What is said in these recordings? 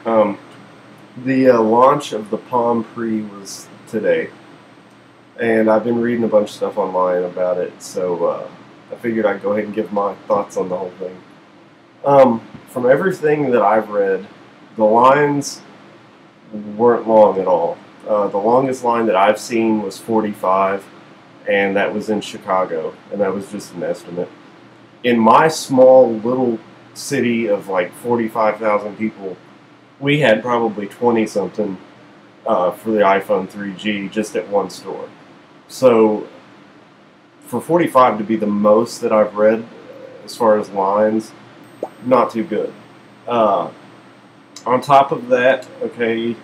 Um, the launch of the Palm Pre was today, and I've been reading a bunch of stuff online about it, so I figured I'd go ahead and give my thoughts on the whole thing. From everything that I've read, the lines weren't long at all. The longest line that I've seen was 45, and that was in Chicago, and that was just an estimate. In my small little city of like 45,000 people, we had probably 20-something for the iPhone 3G just at one store. So for 45 to be the most that I've read as far as lines, not too good. On top of that, okay,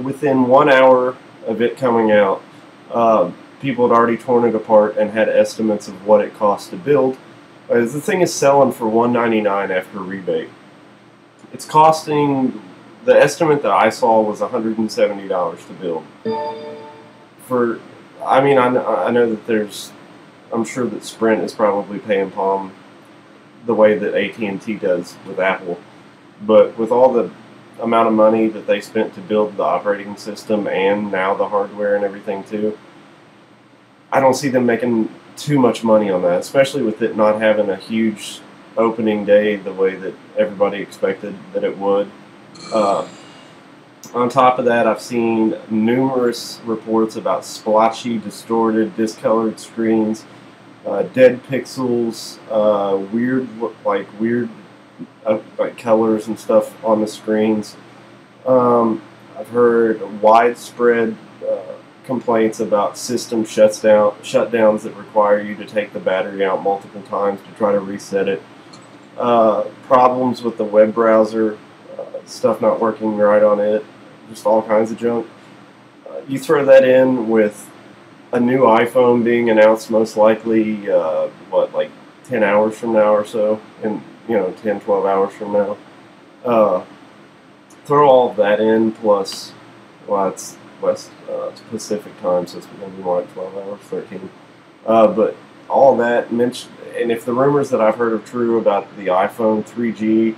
within 1 hour of it coming out, people had already torn it apart and had estimates of what it cost to build. The thing is selling for $199 after rebate. It's costing, the estimate that I saw was $170 to build. I know that I'm sure that Sprint is probably paying Palm the way that AT&T does with Apple. But with all the amount of money that they spent to build the operating system and now the hardware and everything too, I don't see them making too much money on that, especially with it not having a huge opening day the way that everybody expected that it would. On top of that, I've seen numerous reports about splotchy, distorted, discolored screens, dead pixels, weird colors and stuff on the screens. I've heard widespread complaints about system shutdowns that require you to take the battery out multiple times to try to reset it. Problems with the web browser, stuff not working right on it, just all kinds of junk. You throw that in with a new iPhone being announced most likely, like 10 hours from now or so, and 10, 12 hours from now. Throw all of that in, plus, well, it's Pacific time, so it's going to be more like 12 hours, 13. But all that mentioned, and if the rumors that I've heard are true about the iPhone 3G,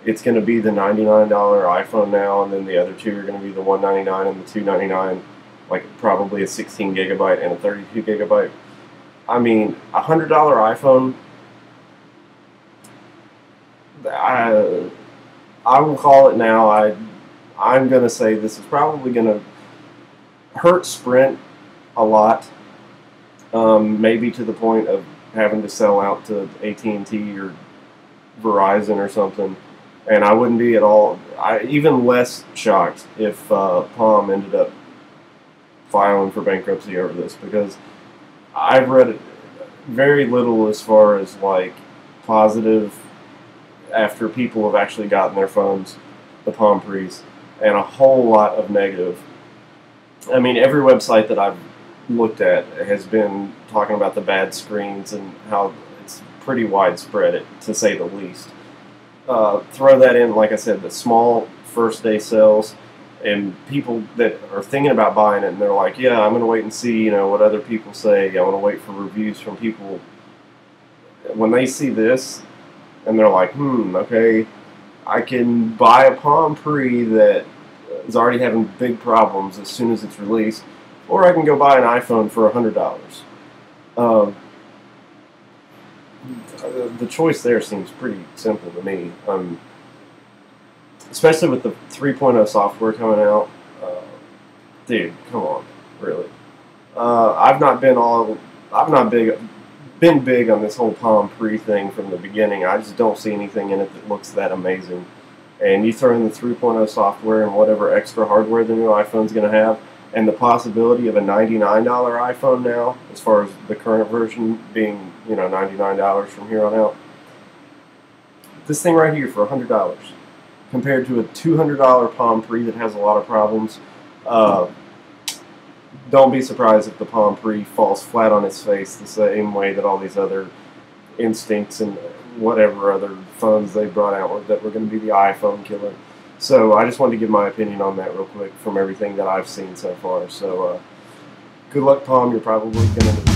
it's going to be the $99 iPhone now, and then the other two are going to be the $199 and the $299, like probably a 16 gigabyte and a 32 gigabyte. I mean, $100 iPhone, I will call it now. I'm going to say this is probably going to hurt Sprint a lot, maybe to the point of having to sell out to AT&T or Verizon or something. And I wouldn't be at all, even less shocked if Palm ended up filing for bankruptcy over this, because I've read very little as far as like positive after people have actually gotten their phones, the Palm Pres, and a whole lot of negative. I mean, every website that I've looked at has been talking about the bad screens and how it's pretty widespread, to say the least. Throw that in, like I said, the small first day sales, and people that are thinking about buying it, and they're like, yeah, I'm going to wait and see, what other people say. I want to wait for reviews from people. When they see this, and they're like, okay, I can buy a Palm Pre that is already having big problems as soon as it's released, or I can go buy an iPhone for $100. The choice there seems pretty simple to me, especially with the 3.0 software coming out. Dude, come on, really. I've not been big on this whole Palm Pre thing from the beginning. I just don't see anything in it that looks that amazing. And you throw in the 3.0 software and whatever extra hardware the new iPhone's going to have, and the possibility of a $99 iPhone now, as far as the current version being, $99 from here on out. This thing right here for $100, compared to a $200 Palm Pre that has a lot of problems. Don't be surprised if the Palm Pre falls flat on its face the same way that all these other Instincts and whatever other phones they brought out that were going to be the iPhone killer. So I just wanted to give my opinion on that real quick from everything that I've seen so far. So good luck, Palm. You're probably going to